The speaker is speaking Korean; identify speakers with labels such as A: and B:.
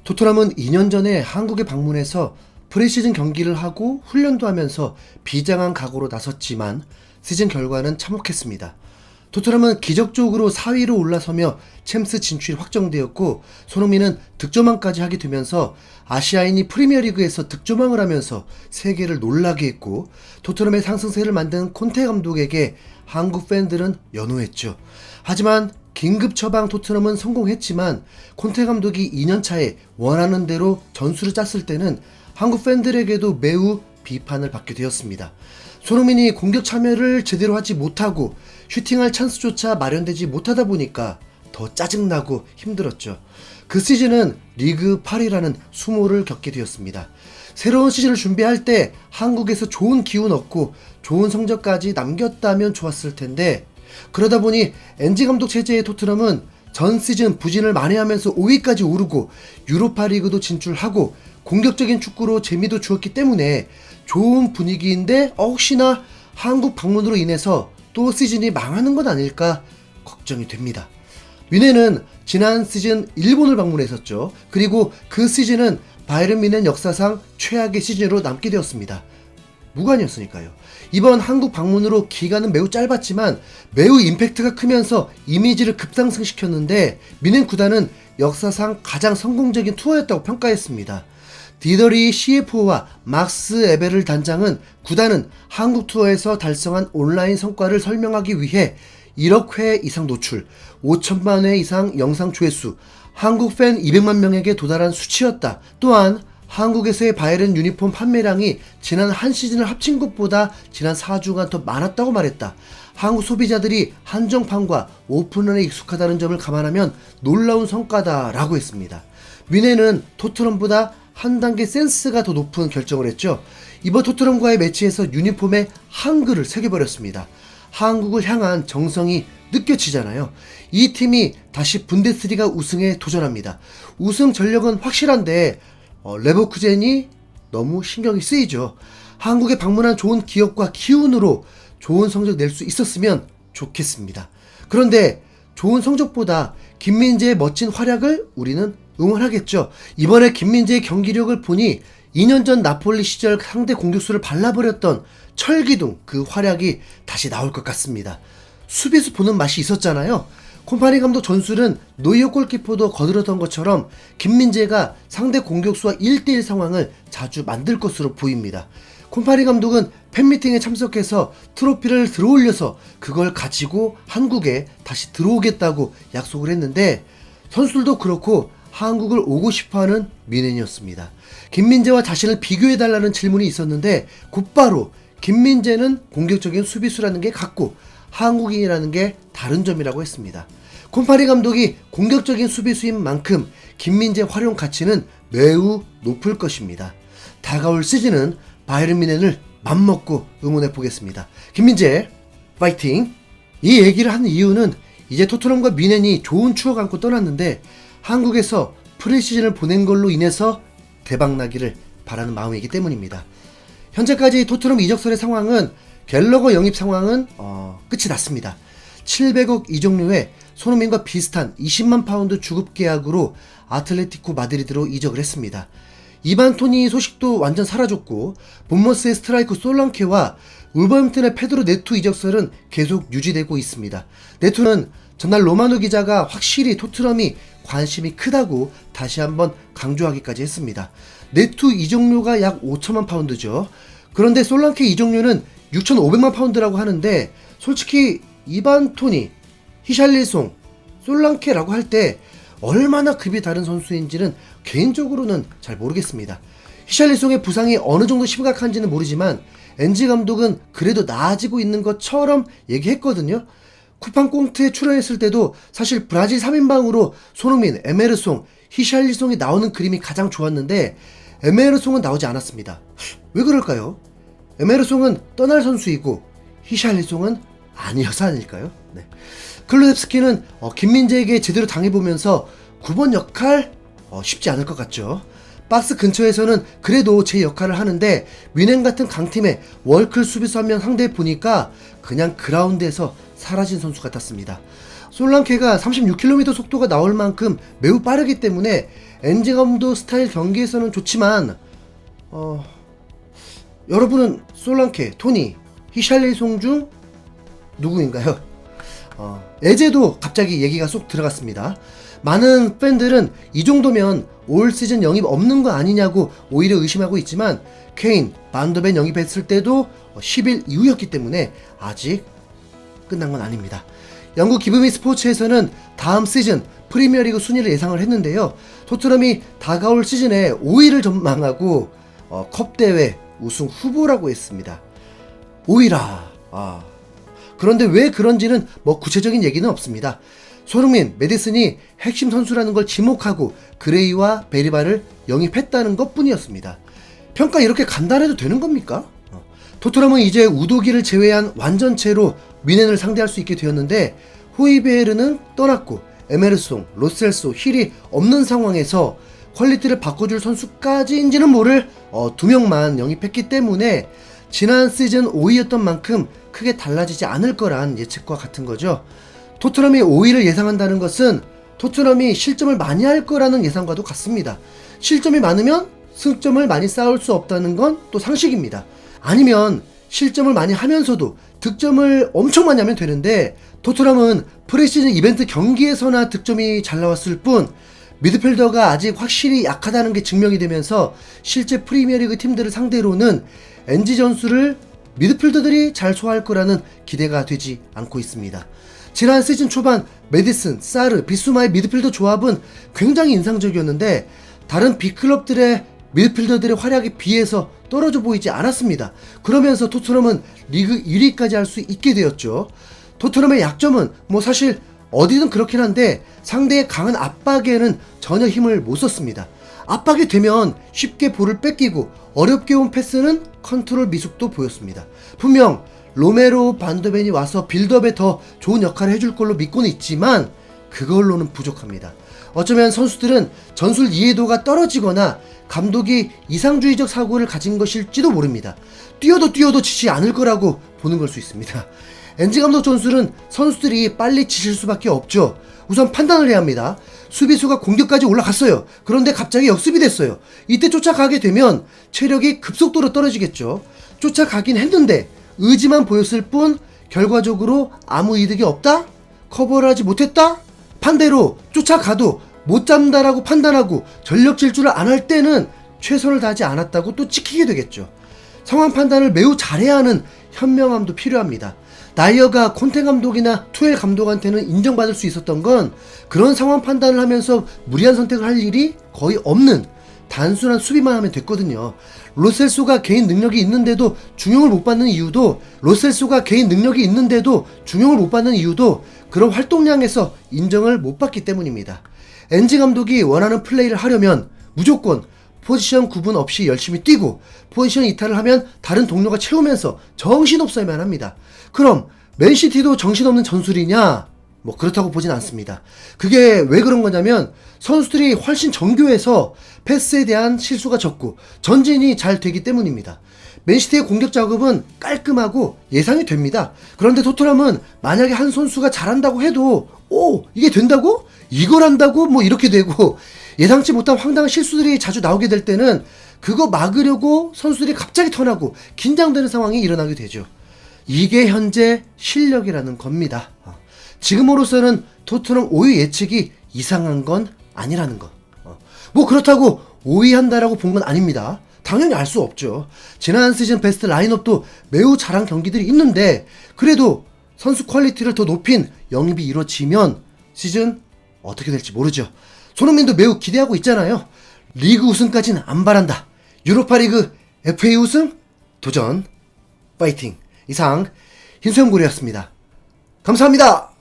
A: 토트넘은 2년 전에 한국에 방문해서 프리시즌 경기를 하고 훈련도 하면서 비장한 각오로 나섰지만 시즌 결과는 참혹했습니다. 토트넘은 기적적으로 4위로 올라서며 챔스 진출이 확정되었고 손흥민은 득점왕까지 하게 되면서 아시아인이 프리미어리그에서 득점왕을 하면서 세계를 놀라게 했고 토트넘의 상승세를 만든 콘테 감독에게 한국 팬들은 연호했죠. 하지만 긴급 처방 토트넘은 성공했지만 콘테 감독이 2년차에 원하는 대로 전술을 짰을 때는 한국 팬들에게도 매우 비판을 받게 되었습니다. 손흥민이 공격 참여를 제대로 하지 못하고 슈팅할 찬스조차 마련되지 못하다 보니까 더 짜증나고 힘들었죠. 그 시즌은 리그 8위라는 수모를 겪게 되었습니다. 새로운 시즌을 준비할 때 한국에서 좋은 기운 얻고 좋은 성적까지 남겼다면 좋았을 텐데 그러다 보니 엔지 감독 체제의 토트넘은 전 시즌 부진을 만회하면서 5위까지 오르고 유로파 리그도 진출하고 공격적인 축구로 재미도 주었기 때문에 좋은 분위기인데 혹시나 한국 방문으로 인해서 또 시즌이 망하는 건 아닐까 걱정이 됩니다. 뮌헨은 지난 시즌 일본을 방문했었죠. 그리고 그 시즌은 바이에른 뮌헨 역사상 최악의 시즌으로 남게 되었습니다. 무관이었으니까요. 이번 한국 방문으로 기간은 매우 짧았지만 매우 임팩트가 크면서 이미지를 급상승시켰는데 뮌헨 구단은 역사상 가장 성공적인 투어였다고 평가했습니다. 디더리 CFO와 막스 에베를 단장은 구단은 한국 투어에서 달성한 온라인 성과를 설명하기 위해 1억 회 이상 노출, 5천만 회 이상 영상 조회수, 한국 팬 200만 명에게 도달한 수치였다. 또한 한국에서의 바이에른 유니폼 판매량이 지난 한 시즌을 합친 것보다 지난 4주간 더 많았다고 말했다. 한국 소비자들이 한정판과 오픈런에 익숙하다는 점을 감안하면 놀라운 성과다라고 했습니다. 뮌헨은 토트넘보다 한 단계 센스가 더 높은 결정을 했죠. 이번 토트넘과의 매치에서 유니폼에 한글을 새겨버렸습니다. 한국을 향한 정성이 느껴지잖아요. 이 팀이 다시 분데스리가 우승에 도전합니다. 우승 전력은 확실한데 레버쿠젠이 너무 신경이 쓰이죠. 한국에 방문한 좋은 기억과 기운으로 좋은 성적 낼 수 있었으면 좋겠습니다. 그런데 좋은 성적보다 김민재의 멋진 활약을 우리는 응원하겠죠. 이번에 김민재의 경기력을 보니 2년 전 나폴리 시절 상대 공격수를 발라버렸던 철기둥 그 활약이 다시 나올 것 같습니다. 수비수 보는 맛이 있었잖아요. 콤파니 감독 전술은 노이어 골키퍼도 거들었던 것처럼 김민재가 상대 공격수와 1대1 상황을 자주 만들 것으로 보입니다. 콤파니 감독은 팬미팅에 참석해서 트로피를 들어올려서 그걸 가지고 한국에 다시 들어오겠다고 약속을 했는데 선수들도 그렇고 한국을 오고 싶어하는 뮌헨이었습니다. 김민재와 자신을 비교해달라는 질문이 있었는데 곧바로 김민재는 공격적인 수비수라는 게 같고 한국인이라는 게 다른 점이라고 했습니다. 콤파니 감독이 공격적인 수비수인 만큼 김민재 활용 가치는 매우 높을 것입니다. 다가올 시즌은 바이에른 뮌헨을 맘먹고 응원해 보겠습니다. 김민재 파이팅! 이 얘기를 하는 이유는 이제 토트넘과 뮌헨이 좋은 추억 안고 떠났는데 한국에서 프리시즌을 보낸 걸로 인해서 대박나기를 바라는 마음이기 때문입니다. 현재까지 토트넘 이적설의 상황은 갤러거 영입 상황은 끝이 났습니다. 700억 이적료에 손흥민과 비슷한 20만 파운드 주급 계약으로 아틀레티코 마드리드로 이적을 했습니다. 이반 토니 소식도 완전 사라졌고 본머스의 스트라이커 솔랑케와 울버햄튼의 페드로 네투 이적설은 계속 유지되고 있습니다. 네투는 전날 로마노 기자가 확실히 토트넘이 관심이 크다고 다시 한번 강조하기까지 했습니다. 네투 이적료가 약 5천만 파운드죠. 그런데 솔랑케 이적료는 6,500만 파운드라고 하는데 솔직히 이반 토니, 히샬리송, 솔랑케라고 할 때 얼마나 급이 다른 선수인지는 개인적으로는 잘 모르겠습니다. 히샬리송의 부상이 어느 정도 심각한지는 모르지만 엔지 감독은 그래도 나아지고 있는 것처럼 얘기했거든요. 쿠팡 꽁트에 출연했을 때도 사실 브라질 3인방으로 손흥민, 에메르송, 히샬리송이 나오는 그림이 가장 좋았는데 에메르송은 나오지 않았습니다. 왜 그럴까요? 에메르송은 떠날 선수이고 히샬리송은 아니어서 아닐까요? 네. 클루셉스키는 김민재에게 제대로 당해보면서 9번 역할 쉽지 않을 것 같죠. 박스 근처에서는 그래도 제 역할을 하는데 뮌헨 같은 강팀의 월클 수비수 한 명 상대해 보니까 그냥 그라운드에서 사라진 선수 같았습니다. 솔랑케가 36km 속도가 나올 만큼 매우 빠르기 때문에 엔지 감독 스타일 경기에서는 좋지만 여러분은 솔랑케, 토니, 히샬리송 중 누구인가요? 에제도 갑자기 얘기가 쏙 들어갔습니다. 많은 팬들은 이 정도면 올 시즌 영입 없는 거 아니냐고 오히려 의심하고 있지만 케인, 반더벤 영입했을 때도 10일 이후였기 때문에 아직 끝난 건 아닙니다. 영국 기브미 스포츠에서는 다음 시즌 프리미어리그 순위를 예상을 했는데요. 토트넘이 다가올 시즌에 5위를 전망하고 컵 대회 우승 후보라고 했습니다. 5위라. 그런데 왜 그런지는 뭐 구체적인 얘기는 없습니다. 손흥민, 메디슨이 핵심 선수라는 걸 지목하고 그레이와 베리바를 영입했다는 것 뿐이었습니다. 평가 이렇게 간단해도 되는 겁니까? 토트넘은 이제 우도기를 제외한 완전체로 미넨을 상대할 수 있게 되었는데 호이베르는 떠났고 에메르송, 로셀소, 힐이 없는 상황에서 퀄리티를 바꿔줄 선수까지인지는 모를 2명만 영입했기 때문에 지난 시즌 5위였던 만큼 크게 달라지지 않을 거란 예측과 같은 거죠. 토트넘이 5위를 예상한다는 것은 토트넘이 실점을 많이 할 거라는 예상과도 같습니다. 실점이 많으면 승점을 많이 쌓을 수 없다는 건 또 상식입니다. 아니면 실점을 많이 하면서도 득점을 엄청 많이 하면 되는데 토트넘은 프리시즌 이벤트 경기에서나 득점이 잘 나왔을 뿐 미드필더가 아직 확실히 약하다는 게 증명이 되면서 실제 프리미어리그 팀들을 상대로는 NG 전술을 미드필더들이 잘 소화할 거라는 기대가 되지 않고 있습니다. 지난 시즌 초반 메디슨, 사르, 비수마의 미드필더 조합은 굉장히 인상적이었는데 다른 빅클럽들의 미드필더들의 활약에 비해서 떨어져 보이지 않았습니다. 그러면서 토트넘은 리그 1위까지 할 수 있게 되었죠. 토트넘의 약점은 뭐 사실 어디든 그렇긴 한데 상대의 강한 압박에는 전혀 힘을 못 썼습니다. 압박이 되면 쉽게 볼을 뺏기고 어렵게 온 패스는 컨트롤 미숙도 보였습니다. 분명 로메로, 반더벤이 와서 빌드업에 더 좋은 역할을 해줄 걸로 믿고는 있지만 그걸로는 부족합니다. 어쩌면 선수들은 전술 이해도가 떨어지거나 감독이 이상주의적 사고를 가진 것일지도 모릅니다. 뛰어도 지지 않을 거라고 보는 걸 수 있습니다. 엔지 감독 전술은 선수들이 빨리 지칠 수밖에 없죠. 우선 판단을 해야 합니다. 수비수가 공격까지 올라갔어요. 그런데 갑자기 역습이 됐어요. 이때 쫓아가게 되면 체력이 급속도로 떨어지겠죠. 쫓아가긴 했는데 의지만 보였을 뿐 결과적으로 아무 이득이 없다? 커버를 하지 못했다? 반대로 쫓아가도 못 잡는다라고 판단하고 전력 질주를 안 할 때는 최선을 다하지 않았다고 또 찍히게 되겠죠. 상황 판단을 매우 잘해야 하는 현명함도 필요합니다. 나이어가 콘테 감독이나 투엘 감독한테는 인정받을 수 있었던 건 그런 상황 판단을 하면서 무리한 선택을 할 일이 거의 없는 단순한 수비만 하면 됐거든요. 로셀소가 개인 능력이 있는데도 중용을 못 받는 이유도 그런 활동량에서 인정을 못 받기 때문입니다. 엔지 감독이 원하는 플레이를 하려면 무조건 포지션 구분 없이 열심히 뛰고 포지션 이탈을 하면 다른 동료가 채우면서 정신없어야만 합니다. 그럼 맨시티도 정신없는 전술이냐? 뭐 그렇다고 보진 않습니다. 그게 왜 그런 거냐면 선수들이 훨씬 정교해서 패스에 대한 실수가 적고 전진이 잘 되기 때문입니다. 맨시티의 공격 작업은 깔끔하고 예상이 됩니다. 그런데 토트넘은 만약에 한 선수가 잘한다고 해도 이게 된다고? 이걸 한다고? 뭐 이렇게 되고 예상치 못한 황당한 실수들이 자주 나오게 될 때는 그거 막으려고 선수들이 갑자기 턴하고 긴장되는 상황이 일어나게 되죠. 이게 현재 실력이라는 겁니다. 지금으로서는 토트넘 5위 예측이 이상한 건 아니라는 거. 뭐 그렇다고 5위 한다라고 본 건 아닙니다. 당연히 알 수 없죠. 지난 시즌 베스트 라인업도 매우 잘한 경기들이 있는데 그래도 선수 퀄리티를 더 높인 영입이 이루어지면 시즌 어떻게 될지 모르죠. 손흥민도 매우 기대하고 있잖아요. 리그 우승까지는 안 바란다. 유로파리그 FA 우승 도전 파이팅. 이상 흰수염고래였습니다. 감사합니다.